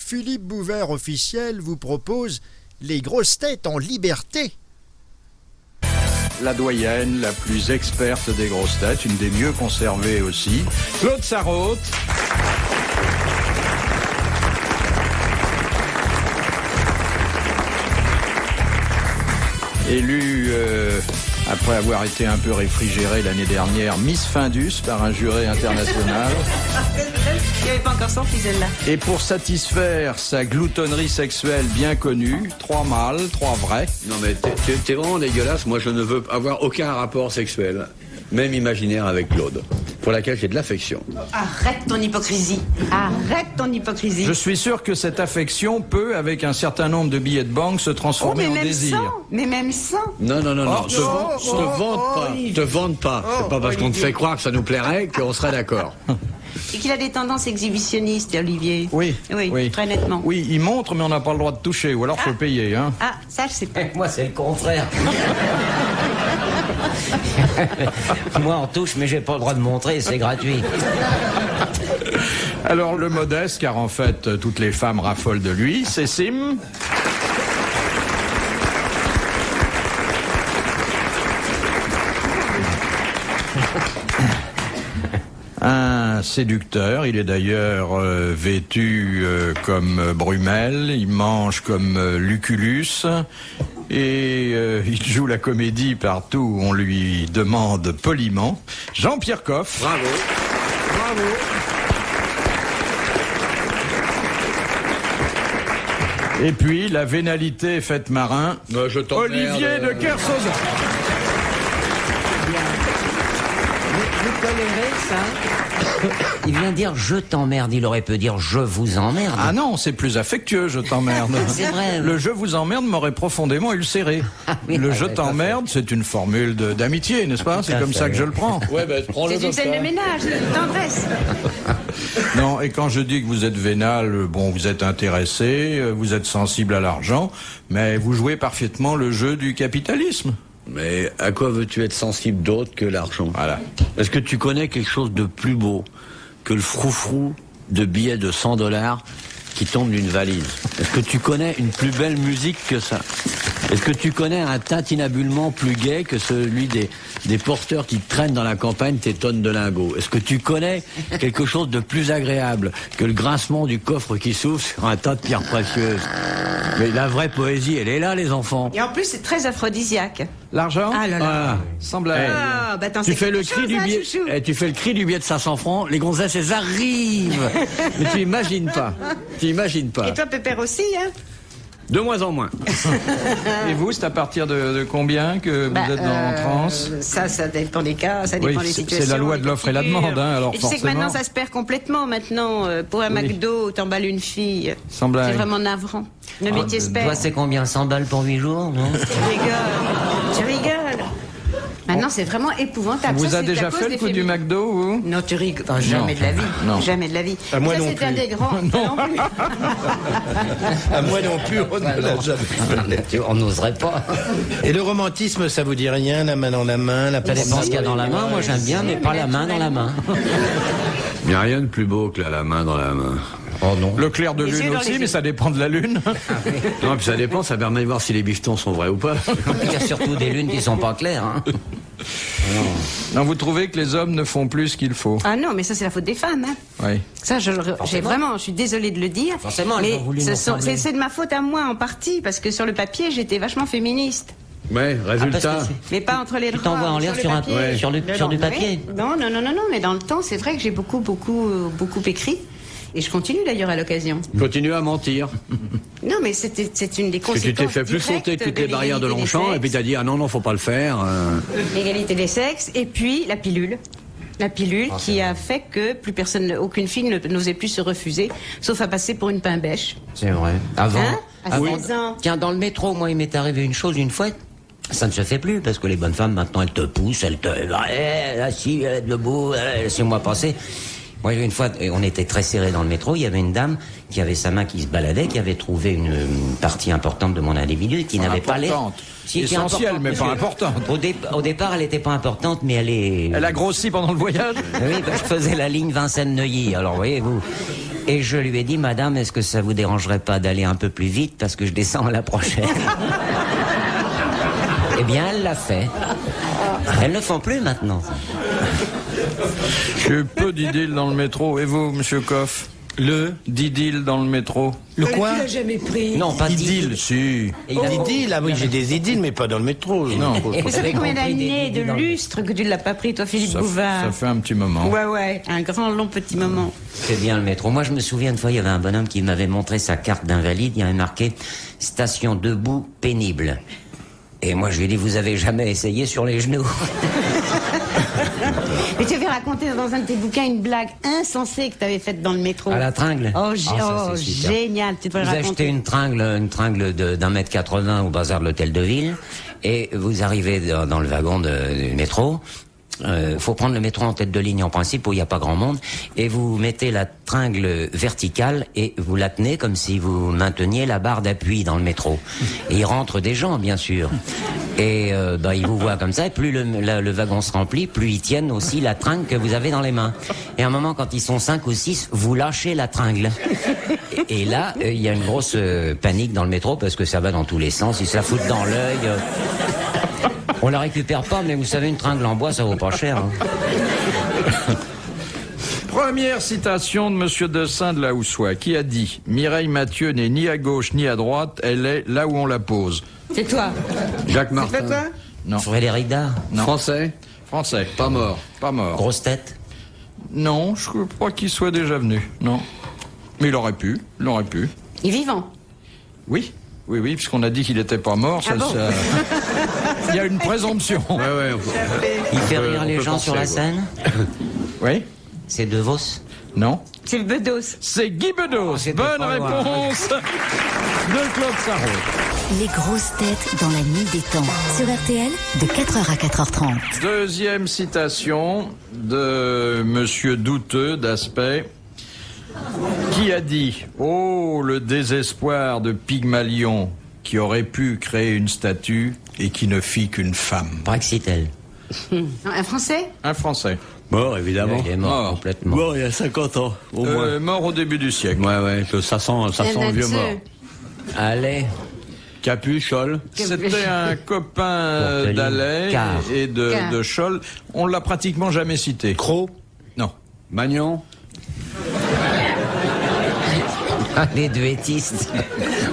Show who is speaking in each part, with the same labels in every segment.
Speaker 1: Philippe Bouvert officiel vous propose les grosses têtes en liberté.
Speaker 2: La doyenne, la plus experte des grosses têtes, une des mieux conservées aussi, Claude Sarraute. Élue, après avoir été un peu réfrigérée l'année dernière, Miss Findus par un jury international.
Speaker 3: Il n'y avait pas encore sorti celle-là.
Speaker 2: Et pour satisfaire sa gloutonnerie sexuelle bien connue, 3 mâles, 3 vrais.
Speaker 4: Non mais t'es vraiment dégueulasse. Moi je ne veux avoir aucun rapport sexuel, même imaginaire, avec Claude, pour laquelle j'ai de l'affection.
Speaker 3: Arrête ton hypocrisie. Arrête ton hypocrisie.
Speaker 2: Je suis sûr que cette affection peut, avec un certain nombre de billets de banque, se transformer en désir.
Speaker 3: Mais même sans.
Speaker 4: Non, te vante pas. C'est pas parce qu'on te fait croire que ça nous plairait qu'on serait d'accord.
Speaker 3: Et qu'il a des tendances exhibitionnistes, Olivier.
Speaker 2: Oui,
Speaker 3: très nettement.
Speaker 2: Oui, il montre, mais on n'a pas le droit de toucher, ou alors faut payer. Hein.
Speaker 3: Ah, ça je sais pas.
Speaker 5: Moi, c'est le contraire. Moi, on touche, mais j'ai pas le droit de montrer, c'est gratuit.
Speaker 2: Alors, le modeste, car en fait, toutes les femmes raffolent de lui, c'est Sim. Un séducteur, il est d'ailleurs vêtu comme Brumel, il mange comme Lucullus et il joue la comédie partout où on lui demande poliment. Jean-Pierre Coff.
Speaker 4: Bravo. Bravo.
Speaker 2: Et puis la vénalité faite marin, Olivier de Kersauzon.
Speaker 5: Vous tolérez ça? Il vient dire je t'emmerde, il aurait pu dire je vous emmerde.
Speaker 2: Ah non, c'est plus affectueux, je t'emmerde.
Speaker 5: C'est vrai.
Speaker 2: Le je vous emmerde m'aurait profondément ulcéré.
Speaker 5: Oui,
Speaker 2: le je t'emmerde, c'est une formule d'amitié, n'est-ce pas? C'est comme ça que je le prends.
Speaker 4: Ouais, ben prends-le.
Speaker 3: C'est une scène de ménage, de tendresse.
Speaker 2: Non, et quand je dis que vous êtes vénal, bon, vous êtes intéressé, vous êtes sensible à l'argent, mais vous jouez parfaitement le jeu du capitalisme.
Speaker 4: Mais à quoi veux-tu être sensible d'autre que l'argent?
Speaker 2: Voilà.
Speaker 4: Est-ce que tu connais quelque chose de plus beau que le froufrou de billets de $100 qui tombent d'une valise? Est-ce que tu connais une plus belle musique que ça? Est-ce que tu connais un tintinnabullement plus gai que celui des porteurs qui traînent dans la campagne tes tonnes de lingots? Est-ce que tu connais quelque chose de plus agréable que le grincement du coffre qui s'ouvre sur un tas de pierres précieuses? Mais la vraie poésie, elle est là, les enfants.
Speaker 3: Et en plus, c'est très aphrodisiaque.
Speaker 2: L'argent?
Speaker 3: Ah là là.
Speaker 2: Sans blague.
Speaker 3: Ah, bah attends,
Speaker 4: Tu
Speaker 3: c'est
Speaker 4: fais le
Speaker 3: quelque
Speaker 4: cri
Speaker 3: chose,
Speaker 4: du
Speaker 3: hein,
Speaker 4: billet,
Speaker 3: chouchou.
Speaker 4: tu fais le cri du billet de 500 francs, les gonzesses elles arrivent. Mais tu imagines pas. Tu imagines pas.
Speaker 3: Et toi, Pépère aussi, hein?
Speaker 4: De moins en moins.
Speaker 2: Et vous, c'est à partir de combien que vous êtes en transe?
Speaker 3: Ça dépend des cas, ça dépend
Speaker 2: Oui,
Speaker 3: des
Speaker 2: c'est
Speaker 3: situations.
Speaker 2: la loi
Speaker 3: des
Speaker 2: de l'offre et la
Speaker 3: figures.
Speaker 2: demande, hein, alors
Speaker 3: et tu sais que
Speaker 2: forcément.
Speaker 3: maintenant, ça se perd complètement. Maintenant, pour un
Speaker 2: Oui.
Speaker 3: McDo, t'emballes une fille.
Speaker 2: Sans blague.
Speaker 3: C'est vraiment navrant. Le métier se
Speaker 5: Toi,
Speaker 3: perd.
Speaker 5: c'est combien? 100 balles pour 8 jours, non?
Speaker 3: Tu rigoles. Maintenant, c'est vraiment épouvantable.
Speaker 2: Vous
Speaker 3: Ça,
Speaker 2: a
Speaker 3: c'est
Speaker 2: déjà
Speaker 3: à cause
Speaker 2: fait le
Speaker 3: des
Speaker 2: coup du
Speaker 3: féminines.
Speaker 2: McDo, vous?
Speaker 3: Non, tu rigoles. Oh, jamais de la vie.
Speaker 2: Non.
Speaker 3: Jamais de la vie.
Speaker 6: À moi
Speaker 3: Ça,
Speaker 6: non
Speaker 3: c'est un
Speaker 6: plus.
Speaker 3: des grands. Non plus.
Speaker 6: À moi non plus, on ne l'a jamais fait.
Speaker 5: On n'oserait pas.
Speaker 6: Et le romantisme, ça vous dit rien? La main dans la main, la
Speaker 5: Ça dépend ce qu'il y a dans la main. Moi, j'aime bien, mais pas la main dans la main.
Speaker 4: Il n'y a rien de plus beau que la main dans la main.
Speaker 5: Oh non.
Speaker 2: Le clair de
Speaker 3: Les yeux
Speaker 2: lune
Speaker 3: dans
Speaker 2: aussi,
Speaker 3: les
Speaker 2: mais
Speaker 3: yeux.
Speaker 2: ça dépend de la lune.
Speaker 4: Non, puis ça dépend, ça permet de voir si les bifetons sont vrais ou pas.
Speaker 5: Il y a surtout des lunes qui sont pas claires. Hein.
Speaker 2: Non, vous trouvez que les hommes ne font plus ce qu'il faut?
Speaker 3: Ah non, mais ça, c'est la faute des femmes. Hein.
Speaker 2: Oui.
Speaker 3: Ça, j'ai vraiment, je suis désolée de le dire.
Speaker 5: Forcément, elles
Speaker 3: mais
Speaker 5: ont voulu nous fermer.
Speaker 3: c'est de ma faute à moi en partie, parce que sur le papier, j'étais vachement féministe.
Speaker 4: Ouais, résultat.
Speaker 3: Mais pas entre les
Speaker 5: Tu
Speaker 3: droits.
Speaker 5: t'envoies en l'air
Speaker 3: le
Speaker 5: sur un-
Speaker 3: papier.
Speaker 5: ouais. sur du papier.
Speaker 3: Non, mais dans le temps, c'est vrai que j'ai beaucoup écrit. Et je continue d'ailleurs à l'occasion.
Speaker 4: Continue à mentir.
Speaker 3: Non, mais c'est une des
Speaker 4: Parce que
Speaker 3: conséquences.
Speaker 4: tu t'es fait plus
Speaker 3: directes
Speaker 4: sauter toutes
Speaker 3: de
Speaker 4: les barrières de
Speaker 3: l'égalité des
Speaker 4: Longchamp, et puis
Speaker 3: sexes.
Speaker 4: t'as dit, ah non, faut pas le faire.
Speaker 3: L'égalité des sexes, et puis la pilule. La pilule qui a fait que plus personne, aucune fille n'osait plus se refuser, sauf à passer pour une pain bêche.
Speaker 5: C'est vrai. Avant.
Speaker 3: Hein À
Speaker 5: avant-
Speaker 3: 16 ans.
Speaker 5: Tiens, dans le métro, moi, il m'est arrivé une chose une fois. Ça ne se fait plus parce que les bonnes femmes maintenant elles te poussent, elles te, assis, debout, laissez-moi passer. Moi, une fois, on était très serrés dans le métro, il y avait une dame qui avait sa main qui se baladait, qui avait trouvé une partie importante de mon individu, qui n'avait pas l'air...
Speaker 2: Importante.
Speaker 5: Si, qui est
Speaker 2: Essentielle,
Speaker 5: importante,
Speaker 2: mais
Speaker 5: parce
Speaker 2: pas
Speaker 5: que
Speaker 2: importante.
Speaker 5: Au départ, elle n'était pas importante, mais elle est...
Speaker 2: Elle a grossi pendant le voyage?
Speaker 5: Oui, bah, je faisais la ligne Vincennes-Neuilly, alors voyez-vous. Et je lui ai dit, madame, est-ce que ça vous dérangerait pas d'aller un peu plus vite parce que je descends à la prochaine? Eh bien, elle l'a fait. Elles ne font plus maintenant.
Speaker 2: J'ai eu peu d'idylle dans le métro. Et vous, monsieur Coff?
Speaker 6: Le
Speaker 2: D'idylle dans le métro?
Speaker 6: Le quoi?
Speaker 3: Tu l'as jamais pris.
Speaker 5: Non, pas
Speaker 2: Idylle,
Speaker 5: dit.
Speaker 2: si.
Speaker 6: Idylle, ah oui, j'ai des idylles, mais pas dans le métro.
Speaker 2: Non.
Speaker 3: Mais ça fait combien d'années, de
Speaker 5: dans le-
Speaker 3: lustre que tu ne l'as pas pris, toi, Philippe
Speaker 2: Ça
Speaker 3: Bouvard?
Speaker 2: fait un petit moment.
Speaker 3: Ouais, un grand, long petit moment.
Speaker 5: C'est bien le métro. Moi, je me souviens une fois, il y avait un bonhomme qui m'avait montré sa carte d'invalide. Il y avait marqué « Station debout, pénible ». Et moi, je lui ai dit « Vous avez jamais essayé sur les genoux ?»
Speaker 3: Mais tu avais raconté dans un de tes bouquins une blague insensée que tu avais faite dans le métro.
Speaker 5: À la tringle.
Speaker 3: Oh,
Speaker 5: ça, c'est super.
Speaker 3: génial, tu devrais
Speaker 5: Vous
Speaker 3: le
Speaker 5: achetez
Speaker 3: raconter.
Speaker 5: une tringle d'1,80 m au bazar de l'hôtel de ville et vous arrivez dans le wagon du métro. Faut prendre le métro en tête de ligne en principe où il n'y a pas grand monde et vous mettez la tringle verticale et vous la tenez comme si vous mainteniez la barre d'appui dans le métro. Et il rentre des gens bien sûr et ils vous voient comme ça et plus le wagon se remplit, plus ils tiennent aussi la tringle que vous avez dans les mains. Et à un moment quand ils sont 5 ou 6, vous lâchez la tringle. Et là, il y a une grosse panique dans le métro parce que ça va dans tous les sens, ils se la foutent dans l'œil. On la récupère pas, mais vous savez, une tringle en bois, ça vaut pas cher. Hein.
Speaker 2: Première citation de monsieur Dessin de la Houssois, qui a dit « Mireille Mathieu n'est ni à gauche ni à droite, elle est là où on la pose.
Speaker 3: C'est toi. »
Speaker 2: Jacques
Speaker 3: C'est
Speaker 2: Martin.
Speaker 3: pas toi?
Speaker 2: Non.
Speaker 5: Frédéric Dard,
Speaker 2: Non.
Speaker 4: Français?
Speaker 2: Français.
Speaker 4: Pas mort.
Speaker 2: Pas mort.
Speaker 5: grosse tête.
Speaker 2: Non, je crois qu'il soit déjà venu. Non. Mais il aurait pu. Il aurait pu.
Speaker 3: Il est vivant.
Speaker 2: Oui. Oui, puisqu'on a dit qu'il n'était pas mort.
Speaker 3: Ah bon
Speaker 2: Il y a une présomption.
Speaker 5: Il fait rire
Speaker 2: on
Speaker 5: les
Speaker 2: peut
Speaker 5: gens sur la
Speaker 2: penser,
Speaker 5: scène.
Speaker 2: Oui.
Speaker 5: C'est De Vos.
Speaker 2: Non.
Speaker 3: C'est Bedos.
Speaker 2: C'est Guy Bedos.
Speaker 5: c'était
Speaker 2: Bonne
Speaker 5: pas loin.
Speaker 2: réponse de Claude Sarraud.
Speaker 7: Les grosses têtes dans la nuit des temps. Sur RTL, de 4h à 4h30.
Speaker 2: Deuxième citation de monsieur Douteux d'Aspect, qui a dit « Oh, le désespoir de Pygmalion, qui aurait pu créer une statue et qui ne fit qu'une femme.
Speaker 5: Praxitel.
Speaker 3: Un Français? »
Speaker 2: Un Français.
Speaker 4: Mort, évidemment.
Speaker 5: Il est mort
Speaker 2: Mort.
Speaker 5: complètement.
Speaker 4: Mort il y a 50 ans, au moins.
Speaker 2: Mort au début du siècle.
Speaker 4: Ouais, ça sent le vieux mort.
Speaker 5: Allez.
Speaker 4: Capu, Scholl.
Speaker 2: C'était un copain
Speaker 5: Courteline.
Speaker 2: d'Allais
Speaker 5: Car.
Speaker 2: et
Speaker 3: Car.
Speaker 2: de Scholl. On l'a pratiquement jamais cité.
Speaker 6: Croc.
Speaker 2: Non.
Speaker 4: Magnon.
Speaker 5: Les duettistes.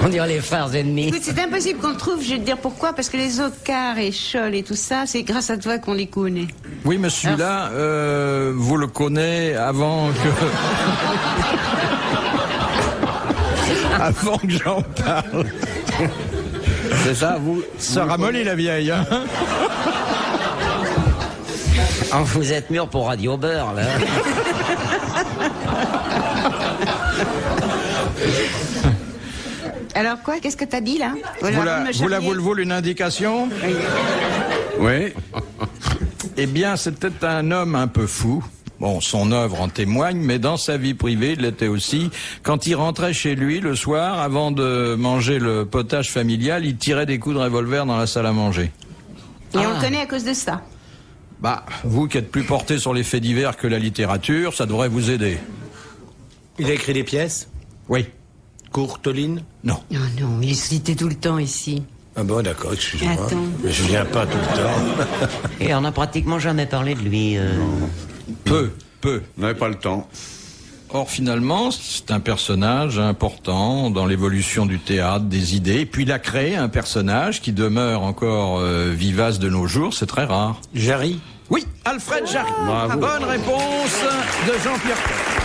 Speaker 5: On dirait les frères ennemis.
Speaker 3: Écoute, c'est impossible qu'on le trouve, je vais te dire pourquoi, parce que les autres Car et Scholl et tout ça, c'est grâce à toi qu'on les connaît.
Speaker 2: Oui, mais celui-là, vous le connaissez avant que... avant que j'en parle.
Speaker 4: C'est ça, vous?
Speaker 2: Ça ramollit la vieille, hein.
Speaker 5: Oh, vous êtes mûr pour Radio Beurre, là.
Speaker 3: Alors quoi? Qu'est-ce que t'as dit là? Voilà,
Speaker 2: Vous la voulez une indication?
Speaker 4: Oui.
Speaker 2: Eh bien, c'était un homme un peu fou. Bon, son œuvre en témoigne, mais dans sa vie privée, il l'était aussi. Quand il rentrait chez lui le soir, avant de manger le potage familial, il tirait des coups de revolver dans la salle à manger.
Speaker 3: Et on le connaît à cause de ça.
Speaker 2: Bah, vous qui êtes plus porté sur les faits divers que la littérature, ça devrait vous aider.
Speaker 6: Il a écrit des pièces.
Speaker 2: Oui.
Speaker 6: Courteline.
Speaker 2: Non.
Speaker 3: Non, non, il est cité tout le temps ici.
Speaker 6: Ah bon, d'accord, excusez-moi.
Speaker 3: Attends.
Speaker 6: Mais je viens pas tout le temps.
Speaker 5: Et on n'a pratiquement jamais parlé de lui.
Speaker 2: Peu.
Speaker 4: On n'avait pas le temps.
Speaker 2: Or, finalement, c'est un personnage important dans l'évolution du théâtre, des idées. Et puis, il a créé un personnage qui demeure encore vivace de nos jours. C'est très rare.
Speaker 6: Jarry.
Speaker 2: Oui, Alfred Jarry.
Speaker 4: Bravo.
Speaker 2: Bonne réponse de Jean-Pierre Coff.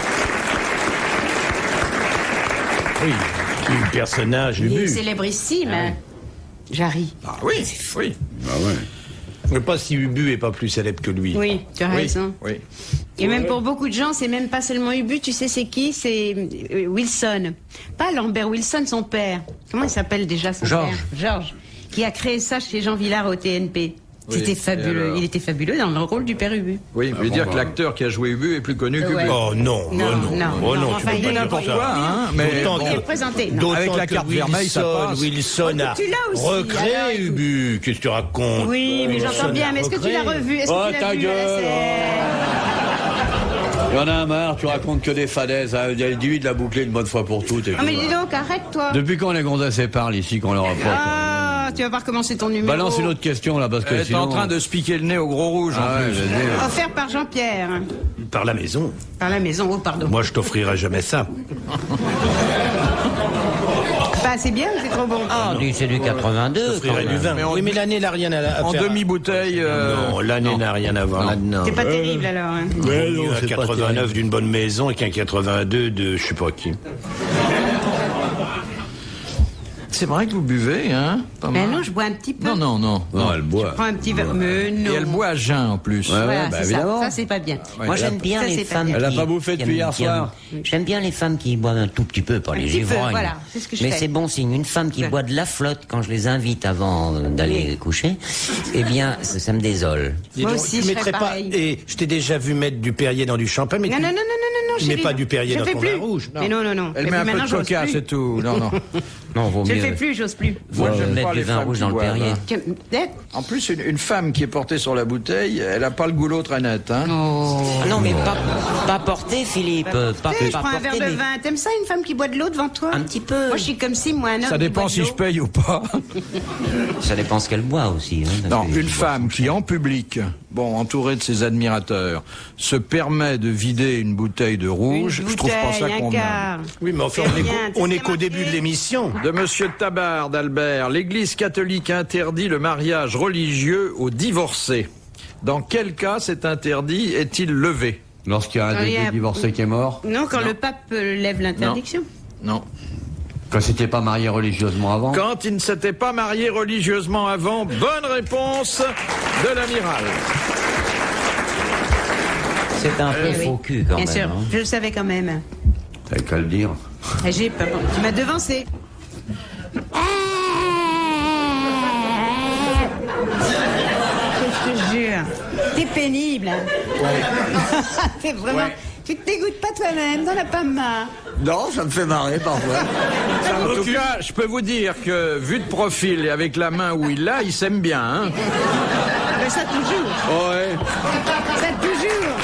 Speaker 6: Oui. Quel personnage
Speaker 3: Il est
Speaker 6: Ubu.
Speaker 3: célébrissime, hein, Jarry.
Speaker 2: Ah oui, oui.
Speaker 4: Ah ouais.
Speaker 6: Je ne sais pas si Ubu est pas plus célèbre que lui.
Speaker 3: Oui, tu as raison.
Speaker 2: Oui.
Speaker 3: Et même pour beaucoup de gens, c'est même pas seulement Ubu, tu sais c'est qui? C'est Wilson. Pas Lambert Wilson, son père. Comment il s'appelle déjà son
Speaker 5: Georges.
Speaker 3: père? Georges. Qui a créé ça chez Jean Villard au TNP. C'était
Speaker 2: et
Speaker 3: fabuleux.
Speaker 2: alors
Speaker 3: Il était fabuleux dans le rôle du père Ubu.
Speaker 2: Oui, vous voulez dire que l'acteur qui a joué Ubu est plus connu qu'Ubu.
Speaker 3: Ouais.
Speaker 6: Oh non,
Speaker 3: Non,
Speaker 6: oh non,
Speaker 3: non,
Speaker 6: oh
Speaker 3: non,
Speaker 6: non,
Speaker 3: enfin,
Speaker 6: tu peux
Speaker 3: il
Speaker 6: pas
Speaker 3: est
Speaker 6: dire
Speaker 3: n'importe
Speaker 6: ça.
Speaker 2: quoi, hein, mais
Speaker 6: D'autant
Speaker 2: bon.
Speaker 3: Il est représenté. Non.
Speaker 6: D'autant
Speaker 2: Avec la
Speaker 6: que
Speaker 2: carte vermeille, ça passe.
Speaker 6: Wilson a
Speaker 3: Tu l'as aussi,
Speaker 6: recréé
Speaker 3: alors, écoute.
Speaker 6: Ubu. Qu'est-ce que tu racontes?
Speaker 3: Oui, mais j'entends
Speaker 6: Wilson
Speaker 3: bien.
Speaker 6: a
Speaker 3: Mais est-ce que tu l'as
Speaker 6: recréé.
Speaker 3: revu? Est-ce
Speaker 4: Oh,
Speaker 3: que tu l'as
Speaker 4: ta
Speaker 3: vu à la
Speaker 4: gueule,
Speaker 3: scène?
Speaker 4: Il y en a un marre, tu racontes que des fadaises. Hein. Dis-lui de la boucler une bonne fois pour toutes. Et
Speaker 3: Ah, mais dis donc, arrête-toi.
Speaker 4: depuis quand les gonzesses parlent ici qu'on leur apporte
Speaker 3: Ah, tu vas pas recommencer ton numéro.
Speaker 4: Balance une autre question là, parce que
Speaker 2: Elle est
Speaker 4: sinon...
Speaker 2: en train de se piquer le nez au gros rouge en
Speaker 4: Ah ouais,
Speaker 2: plus.
Speaker 4: je veux dire.
Speaker 3: Offert par Jean-Pierre.
Speaker 6: Par la maison.
Speaker 3: Par la maison, oh pardon.
Speaker 6: Moi, je t'offrirai jamais ça.
Speaker 3: Pas assez bien ou c'est trop bon?
Speaker 5: Ah, c'est du 82.
Speaker 6: Je t'offrirai
Speaker 5: quand
Speaker 6: du
Speaker 5: même.
Speaker 6: vin.
Speaker 2: Mais en-
Speaker 6: Oui, mais l'année n'a rien à
Speaker 2: En
Speaker 6: faire.
Speaker 2: demi-bouteille.
Speaker 6: Non, l'année n'a rien à voir là-dedans.
Speaker 3: C'est pas terrible alors. Hein.
Speaker 6: Ouais, non, un
Speaker 4: c'est pas
Speaker 6: 89 d'une bonne maison et qu'un 82 de je sais pas qui.
Speaker 2: C'est vrai que vous buvez, hein pas
Speaker 3: Mais
Speaker 2: mal.
Speaker 3: non, je bois un petit peu.
Speaker 2: Non, non, non.
Speaker 4: Non, elle boit.
Speaker 3: Prends un petit verre. Mais non.
Speaker 2: Et elle boit à jeun en plus.
Speaker 4: Ouais,
Speaker 3: Voilà,
Speaker 4: bah,
Speaker 3: c'est
Speaker 4: évidemment.
Speaker 3: ça. Ça, c'est pas bien.
Speaker 5: Moi, j'aime bien
Speaker 3: Ça,
Speaker 5: les
Speaker 3: c'est pas
Speaker 5: femmes.
Speaker 3: bien.
Speaker 4: Elle a
Speaker 5: qui-
Speaker 4: pas bouffé
Speaker 5: qui
Speaker 4: depuis
Speaker 5: aiment
Speaker 4: hier
Speaker 5: bien-
Speaker 4: soir.
Speaker 5: J'aime bien les femmes qui boivent un tout petit peu, pas les
Speaker 3: petit peu,
Speaker 5: ivrognes.
Speaker 3: voilà, c'est ce que je
Speaker 5: Mais
Speaker 3: fais.
Speaker 5: c'est bon signe. Une femme qui
Speaker 3: Ouais.
Speaker 5: boit de la flotte quand je les invite avant d'aller coucher, eh bien, ça me désole.
Speaker 6: Dis
Speaker 3: Moi
Speaker 6: donc,
Speaker 3: aussi,
Speaker 6: tu
Speaker 3: je
Speaker 6: mettrais
Speaker 3: ferais
Speaker 6: pas.
Speaker 3: pareil.
Speaker 6: Et je t'ai déjà vu mettre du Perrier dans du champagne, mais
Speaker 3: Non,
Speaker 6: tu-
Speaker 3: non, non, non, non, non,
Speaker 6: tu mets
Speaker 3: chérie.
Speaker 6: pas du Perrier
Speaker 3: Je
Speaker 6: dans
Speaker 3: fais
Speaker 6: ton
Speaker 3: plus.
Speaker 6: vin rouge.
Speaker 3: Mais non, non, non.
Speaker 2: Elle
Speaker 3: Et
Speaker 2: met
Speaker 3: puis
Speaker 2: un peu
Speaker 3: maintenant,
Speaker 2: de
Speaker 3: j'ose
Speaker 2: coca,
Speaker 3: plus.
Speaker 2: c'est tout. Non, non.
Speaker 5: Non, vaut
Speaker 3: Je
Speaker 5: mieux.
Speaker 3: le fais plus, j'ose plus.
Speaker 2: Moi, j'aime
Speaker 5: mettre
Speaker 2: pas
Speaker 5: du
Speaker 2: les
Speaker 5: vin
Speaker 2: femmes
Speaker 5: rouge
Speaker 2: qui
Speaker 5: dans le
Speaker 2: boivent,
Speaker 5: Perrier.
Speaker 2: hein. En plus, une femme qui est portée sur la bouteille, elle a pas le goulot très net. Hein.
Speaker 5: Ah non, mais pas porté, Philippe. Pas
Speaker 3: Tu sais, je prends un
Speaker 5: porté,
Speaker 3: verre de
Speaker 5: mais
Speaker 3: vin. T'aimes ça, une femme qui boit de l'eau devant toi?
Speaker 5: un petit peu.
Speaker 3: Moi, je suis comme si, moi, un homme.
Speaker 2: Ça
Speaker 3: qui
Speaker 2: dépend
Speaker 3: boit de
Speaker 2: si
Speaker 3: l'eau.
Speaker 2: je paye ou pas.
Speaker 5: Ça dépend ce qu'elle boit aussi. Hein, parce
Speaker 2: Non,
Speaker 5: que-
Speaker 2: une femme qui, en public, bon, entourée de ses admirateurs, se permet de vider une bouteille de rouge,
Speaker 3: Une
Speaker 2: je trouve pas ça
Speaker 3: bouteille, un
Speaker 2: convenable.
Speaker 3: quart.
Speaker 6: Oui, mais enfin,
Speaker 3: C'est rien,
Speaker 6: on est
Speaker 3: c'est
Speaker 6: qu'au
Speaker 3: marqué.
Speaker 6: début de l'émission.
Speaker 2: De Monsieur Tabard d'Albert, l'Église catholique interdit le mariage religieux aux divorcés. Dans quel cas cet interdit est-il levé?
Speaker 4: Lorsqu'il y a un des
Speaker 3: Rien.
Speaker 4: deux divorcés qui est mort,
Speaker 3: Non, quand le pape lève l'interdiction.
Speaker 2: Non.
Speaker 4: quand c'était pas marié religieusement avant.
Speaker 2: Quand il ne s'était pas marié religieusement avant, bonne réponse de l'amiral.
Speaker 5: C'est un peu
Speaker 3: Oui.
Speaker 5: faux cul quand
Speaker 3: Bien
Speaker 5: même.
Speaker 3: sûr,
Speaker 5: hein.
Speaker 3: je le savais quand même.
Speaker 4: T'avais qu'à le dire.
Speaker 3: Ah, j'ai peur. Tu m'as devancé. Je te jure. T'es pénible. Hein. T'es vraiment. Tu te dégoûtes pas toi-même, t'en as pas marre.
Speaker 4: Non, ça me fait marrer parfois.
Speaker 2: En tout cas, je peux vous dire que, vu de profil et avec la main où il l'a, il s'aime bien. Hein.
Speaker 3: Ah ben ça toujours.
Speaker 4: Ouais.
Speaker 3: Ça toujours.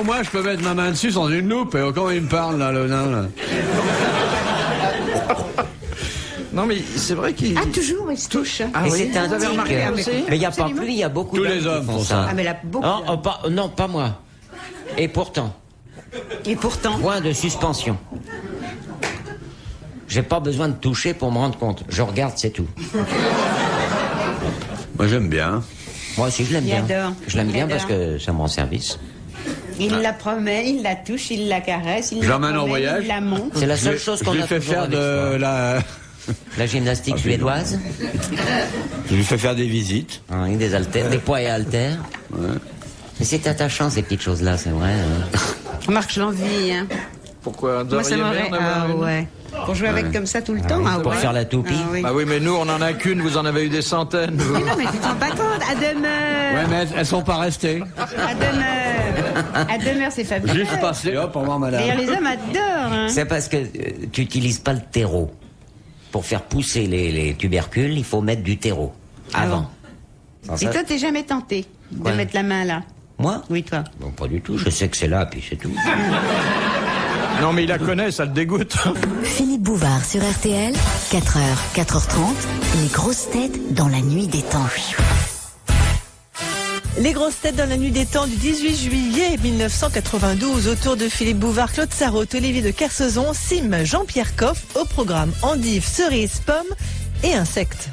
Speaker 4: Moi, je peux mettre ma main dessus sans une loupe. Et quand il me parle, là, le nain, là.
Speaker 2: Non, mais c'est vrai qu'il...
Speaker 3: Ah toujours, il se touche.
Speaker 2: Ah
Speaker 5: Et
Speaker 2: oui,
Speaker 5: c'est un
Speaker 2: vous avez
Speaker 5: tic.
Speaker 2: remarqué aussi?
Speaker 5: Mais il n'y a pas
Speaker 3: Absolument.
Speaker 5: plus, il y a beaucoup
Speaker 4: Tous
Speaker 5: d'hommes
Speaker 4: les
Speaker 5: qui
Speaker 4: hommes
Speaker 5: font
Speaker 4: font
Speaker 5: ça.
Speaker 3: Ah mais là, beaucoup.
Speaker 5: Non, pas moi. Et pourtant,
Speaker 3: Et pourtant.
Speaker 5: point de suspension. J'ai pas besoin de toucher pour me rendre compte. Je regarde, c'est tout.
Speaker 4: Moi, j'aime bien.
Speaker 5: Moi aussi, je l'aime
Speaker 3: Il
Speaker 5: bien.
Speaker 3: adore.
Speaker 5: Je l'aime
Speaker 3: Il
Speaker 5: bien
Speaker 3: adore.
Speaker 5: parce que ça me rend service.
Speaker 3: Il la promène, il la touche, il la caresse, il
Speaker 4: Je
Speaker 3: la
Speaker 4: l'emmène en
Speaker 3: promène,
Speaker 4: voyage.
Speaker 3: il la monte.
Speaker 5: C'est la
Speaker 4: Je
Speaker 5: seule
Speaker 4: lui-
Speaker 5: chose
Speaker 4: je
Speaker 5: qu'on
Speaker 4: lui
Speaker 5: a
Speaker 4: fais
Speaker 5: toujours
Speaker 4: faire
Speaker 5: avec
Speaker 4: de
Speaker 5: soi.
Speaker 4: la...
Speaker 5: La gymnastique suédoise,
Speaker 4: Je lui fais faire des visites.
Speaker 5: hein, avec des haltères, des poids et haltères. Mais c'est attachant ces petites choses-là, c'est vrai. hein.
Speaker 3: Marc, je l'envie. Hein.
Speaker 2: Pourquoi?
Speaker 3: Moi, ça m'aurait. Ah ouais. Pour jouer avec comme ça tout le temps. Ah
Speaker 5: Pour
Speaker 3: ouais.
Speaker 5: faire la toupie.
Speaker 3: Ah oui.
Speaker 2: Ah oui, mais nous, on en a qu'une, vous en avez eu des centaines. vous.
Speaker 3: Mais non, mais tu te rends pas compte. À demeure.
Speaker 4: Ouais, mais elles sont pas restées.
Speaker 3: À demeure. À demeure, c'est fabuleux.
Speaker 4: Juste passé, hop, au revoir, madame.
Speaker 3: D'ailleurs, les hommes adorent. Hein.
Speaker 5: C'est parce que tu n'utilises pas le terreau. Pour faire pousser les tubercules, il faut mettre du terreau. Avant. Sans
Speaker 3: Et
Speaker 5: ça-
Speaker 3: toi, t'es jamais tenté de
Speaker 5: Quoi
Speaker 3: mettre la main là?
Speaker 5: Moi
Speaker 3: Oui, toi.
Speaker 5: Non, pas du tout. Je sais que c'est là, puis c'est tout.
Speaker 2: Non, mais il la connaît, ça le dégoûte.
Speaker 7: Philippe Bouvard sur RTL, 4h, 4h30, les grosses têtes dans la nuit des temps.
Speaker 8: Les grosses têtes dans la nuit des temps du 18 juillet 1992 autour de Philippe Bouvard, Claude Sarraute, Olivier de Kersauzon, Sim, Jean-Pierre Coff, au programme endives, cerises, pommes et insectes.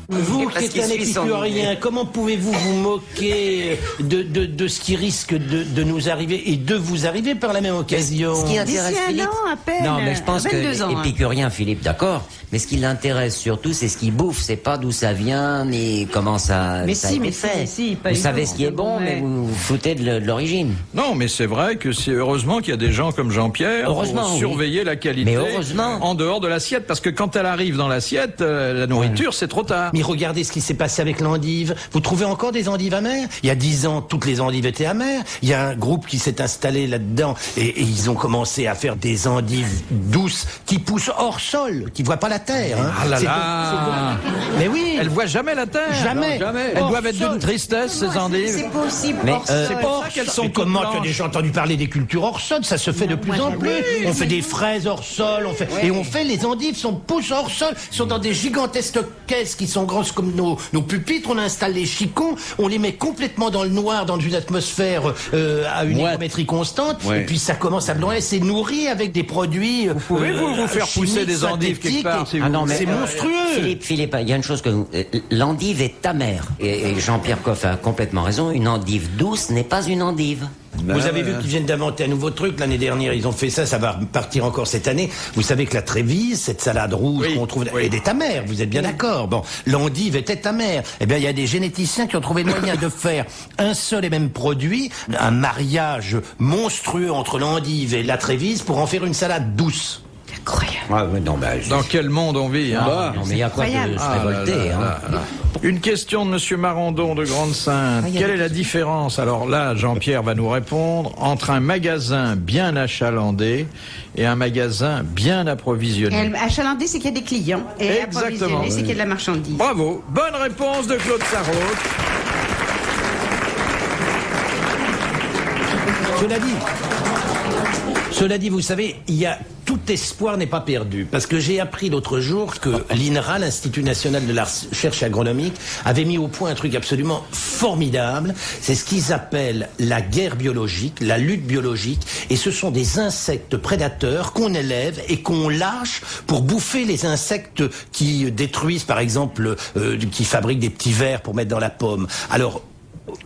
Speaker 6: Vous
Speaker 5: parce
Speaker 6: qui êtes un
Speaker 5: qu'il suit son
Speaker 6: épicurien, comment pouvez-vous vous moquer de ce qui risque de nous arriver et de vous arriver par la même occasion?
Speaker 5: Ce qui intéresse
Speaker 3: D'ici un
Speaker 5: Philippe.
Speaker 3: an, à peine.
Speaker 5: Non, mais je pense que
Speaker 3: 22 ans, hein.
Speaker 5: épicurien, Philippe, d'accord. Mais ce qui l'intéresse surtout, c'est ce qu'il bouffe. C'est pas d'où ça vient ni comment ça,
Speaker 3: Mais
Speaker 5: ça
Speaker 3: si,
Speaker 5: a été
Speaker 3: mais si,
Speaker 5: fait.
Speaker 3: mais si, pas
Speaker 5: vous
Speaker 3: du
Speaker 5: savez
Speaker 3: tout.
Speaker 5: ce qui est bon, mais
Speaker 3: Ouais.
Speaker 5: vous vous foutez de l'origine.
Speaker 2: Non, mais c'est vrai que c'est heureusement qu'il y a des gens comme Jean-Pierre
Speaker 5: Heureusement,
Speaker 2: pour
Speaker 5: oui.
Speaker 2: surveiller la qualité
Speaker 5: Mais heureusement.
Speaker 2: en dehors de l'assiette. Parce que quand elle arrive dans l'assiette, la nourriture, c'est trop tard.
Speaker 6: Mais regardez ce qui s'est passé avec l'endive. Vous trouvez encore des endives amères? Il y a 10 ans, toutes les endives étaient amères. Il y a un groupe qui s'est installé là-dedans et ils ont commencé à faire des endives douces qui poussent hors sol, qui voient pas la terre. Hein.
Speaker 2: Ah là
Speaker 6: C'est
Speaker 2: là.
Speaker 6: Mais oui.
Speaker 2: Elles voient jamais la terre.
Speaker 6: Jamais.
Speaker 2: Elles
Speaker 6: Hors
Speaker 2: doivent être
Speaker 6: sol.
Speaker 2: d'une tristesse, ces endives.
Speaker 3: C'est possible.
Speaker 5: Mais,
Speaker 3: hors sol.
Speaker 2: C'est pour ça qu'elles sont
Speaker 6: Mais
Speaker 2: toutes
Speaker 6: comment tu as
Speaker 2: blanches.
Speaker 6: déjà entendu parler des cultures hors sol? Ça se fait de plus en plus. On fait des fraises hors sol, et on fait les endives poussent hors sol, sont dans des gigantesques caisses qui sont grosses comme nos pupitres. On installe les chicons, on les met complètement dans le noir, dans une atmosphère à une hygrométrie constante,
Speaker 4: Ouais.
Speaker 6: et puis ça commence à blanchir. C'est nourri avec des produits.
Speaker 2: Pouvez-vous vous faire pousser
Speaker 6: chimiques,
Speaker 2: des endives quelque
Speaker 6: synthétiques,
Speaker 2: part, si vous
Speaker 5: Ah non, mais
Speaker 6: c'est monstrueux.
Speaker 5: Philippe, il y a une chose que l'endive est amère. Et Jean-Pierre Coff a complètement raison. Une endive douce n'est pas une endive.
Speaker 6: Vous avez vu qu'ils viennent d'inventer un nouveau truc l'année dernière, ils ont fait ça va partir encore cette année. Vous savez que la trévise, cette salade rouge
Speaker 2: Oui,
Speaker 6: qu'on trouve,
Speaker 2: oui.
Speaker 6: elle est amère, vous êtes bien d'accord. Bon, l'endive était amère. Eh bien, il y a des généticiens qui ont trouvé le moyen de faire un seul et même produit, un mariage monstrueux entre l'endive et la trévise pour en faire une salade douce.
Speaker 3: Incroyable.
Speaker 5: Ah, ouais, non, bah,
Speaker 2: Dans quel monde on vit, hein?
Speaker 5: non, mais il y a quoi de
Speaker 3: Incroyable.
Speaker 5: se révolter, hein.
Speaker 2: Une question de Monsieur Marandon de Grande-Sainte. Quelle est la différence, alors là, Jean-Pierre va nous répondre, entre un magasin bien achalandé et un magasin bien approvisionné?
Speaker 3: Achalandé, c'est qu'il y a des clients. Et
Speaker 2: Exactement.
Speaker 3: approvisionné, c'est qu'il y a de la marchandise.
Speaker 2: Bravo. Bonne réponse de Claude Sarraute.
Speaker 6: Cela dit, vous savez, tout espoir n'est pas perdu. Parce que j'ai appris l'autre jour que l'INRA, l'Institut National de la Recherche Agronomique, avait mis au point un truc absolument formidable. C'est ce qu'ils appellent la guerre biologique, la lutte biologique. Et ce sont des insectes prédateurs qu'on élève et qu'on lâche pour bouffer les insectes qui détruisent, par exemple, qui fabriquent des petits vers pour mettre dans la pomme. Alors,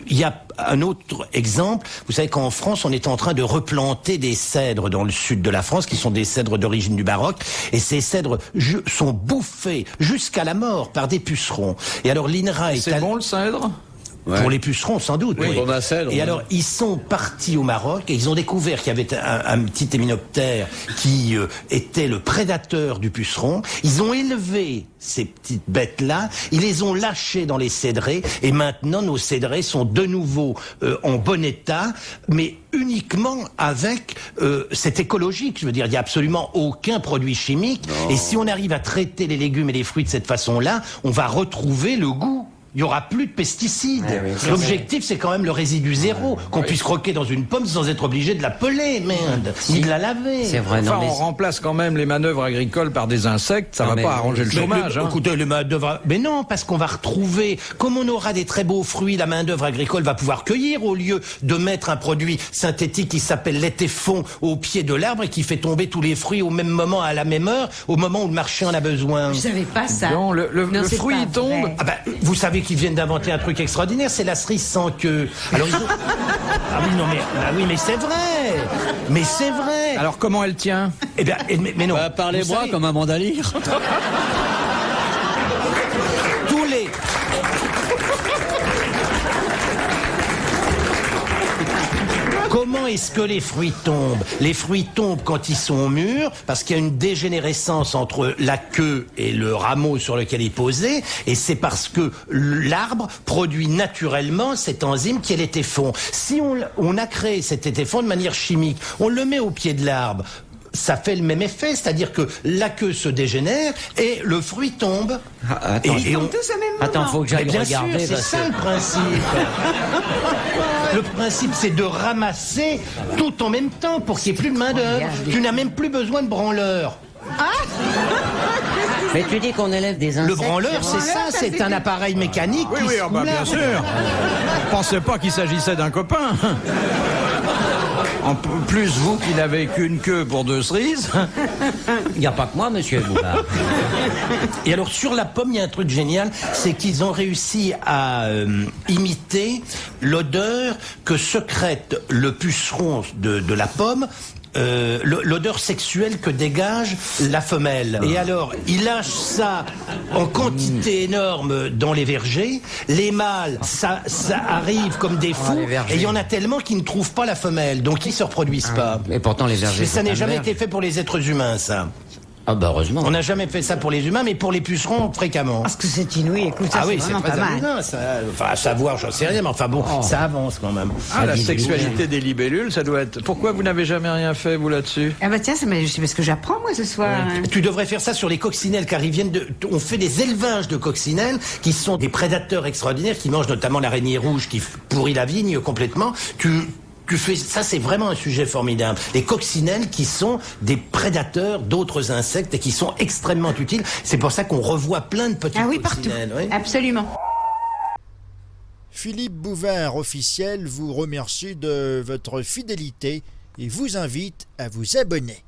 Speaker 6: il y a un autre exemple. Vous savez qu'en France, on est en train de replanter des cèdres dans le sud de la France, qui sont des cèdres d'origine du Maroc. Et ces cèdres sont bouffés jusqu'à la mort par des pucerons. Et alors l'INRA est...
Speaker 2: C'est bon le cèdre?
Speaker 6: Pour les pucerons, sans doute.
Speaker 4: Oui, pour un cèdre,
Speaker 6: Et
Speaker 4: oui.
Speaker 6: alors, ils sont partis au Maroc et ils ont découvert qu'il y avait un petit héménoptère qui était le prédateur du puceron. Ils ont élevé ces petites bêtes-là, ils les ont lâchées dans les cédrés et maintenant nos cédrés sont de nouveau en bon état, mais uniquement avec c'est écologique. Je veux dire, il n'y a absolument aucun produit chimique. Et si on arrive à traiter les légumes et les fruits de cette façon-là, on va retrouver le goût. Il n'y aura plus de pesticides. L'objectif, c'est quand même le résidu zéro. Qu'on puisse croquer dans une pomme sans être obligé de la peler, merde. Ni de la laver.
Speaker 5: C'est vrai,
Speaker 2: Enfin,
Speaker 5: non, mais
Speaker 2: on remplace quand même les manœuvres agricoles par des insectes, ça
Speaker 5: Non,
Speaker 2: va
Speaker 5: mais-
Speaker 2: pas arranger le chômage. hein.
Speaker 6: Écoutez, les main-d'œuvre. Mais non, parce qu'on va retrouver, comme on aura des très beaux fruits, la main-d'œuvre agricole va pouvoir cueillir au lieu de mettre un produit synthétique qui s'appelle l'étéfon au pied de l'arbre et qui fait tomber tous les fruits au même moment, à la même heure, au moment où le marché en a besoin.
Speaker 3: Je savais pas ça.
Speaker 2: Non, le
Speaker 3: Non, c'est
Speaker 2: fruit
Speaker 3: pas
Speaker 2: il tombe.
Speaker 3: vrai.
Speaker 6: Ah bah, vous savez qu'ils viennent d'inventer un truc extraordinaire, c'est la cerise sans queue. Alors ils ont... Ah oui, non, mais c'est vrai. Mais c'est vrai.
Speaker 2: Alors comment elle tient?
Speaker 6: Eh bien, mais non.
Speaker 4: Bah, par les
Speaker 6: Vous
Speaker 4: bras
Speaker 6: savez,
Speaker 4: comme un mandalire.
Speaker 6: tous les... Comment est-ce que les fruits tombent? Les fruits tombent quand ils sont mûrs, parce qu'il y a une dégénérescence entre la queue et le rameau sur lequel il est posé, et c'est parce que l'arbre produit naturellement cette enzyme qui est l'étéfon. Si on a créé cet étéfon de manière chimique, on le met au pied de l'arbre, ça fait le même effet, c'est-à-dire que la queue se dégénère et le fruit tombe.
Speaker 5: Attends,
Speaker 6: Et on-
Speaker 3: Tous au même moment.
Speaker 5: attends, faut que
Speaker 6: Mais
Speaker 5: j'aille
Speaker 6: bien
Speaker 5: regarder.
Speaker 6: sûr, c'est
Speaker 5: parce
Speaker 6: ça
Speaker 5: que-
Speaker 6: le principe. Le principe, c'est de ramasser tout en même temps pour qu'il n'y ait plus de main-d'œuvre. Tu n'as même plus besoin de branleur.
Speaker 5: Mais tu dis qu'on élève des insectes.
Speaker 6: Le branleur, c'est ça, c'est un appareil mécanique.
Speaker 2: Oui,
Speaker 6: qui
Speaker 2: oui,
Speaker 6: se
Speaker 2: ah bah, bien
Speaker 6: roule.
Speaker 2: sûr. Je pensais pas qu'il s'agissait d'un copain. En plus, vous qui n'avez qu'une queue pour 2 cerises.
Speaker 5: Il n'y a pas que moi, monsieur Bouvard.
Speaker 6: Et alors sur la pomme, il y a un truc génial, c'est qu'ils ont réussi à imiter l'odeur que secrète le puceron de la pomme. L'odeur sexuelle que dégage la femelle. Et alors, ils lâchent ça en quantité énorme dans les vergers. Les mâles, ça arrive comme des fous.
Speaker 5: les vergers.
Speaker 6: Et il y en a tellement qui ne trouvent pas la femelle, donc ils se reproduisent pas.
Speaker 5: Et pourtant, les vergers.
Speaker 6: Mais ça
Speaker 5: sont
Speaker 6: n'a
Speaker 5: un
Speaker 6: jamais
Speaker 5: verge.
Speaker 6: été fait pour les êtres humains, ça.
Speaker 5: Ah bah heureusement.
Speaker 6: On n'a jamais fait ça pour les humains, mais pour les pucerons, fréquemment.
Speaker 3: Parce que c'est inouï, écoute, ça
Speaker 6: Ah
Speaker 3: c'est
Speaker 6: oui, c'est
Speaker 3: vraiment
Speaker 6: très
Speaker 3: pas mal.
Speaker 6: amusant, ça. Enfin, à savoir, j'en sais rien, mais enfin bon, ça avance quand même.
Speaker 2: Ah, la
Speaker 5: dis-le.
Speaker 2: sexualité des libellules, ça doit être... Pourquoi vous n'avez jamais rien fait, vous, là-dessus?
Speaker 3: Ah bah tiens, c'est parce que j'apprends moi ce soir. hein.
Speaker 6: Tu devrais faire ça sur les coccinelles, car ils viennent on fait des élevages de coccinelles, qui sont des prédateurs extraordinaires, qui mangent notamment l'araignée rouge, qui pourrit la vigne complètement. Tu fais, ça c'est vraiment un sujet formidable. Les coccinelles qui sont des prédateurs d'autres insectes et qui sont extrêmement utiles. C'est pour ça qu'on revoit plein de petites
Speaker 3: Ah oui, partout.
Speaker 6: coccinelles. Oui.
Speaker 3: Absolument.
Speaker 1: Philippe Bouvard officiel vous remercie de votre fidélité et vous invite à vous abonner.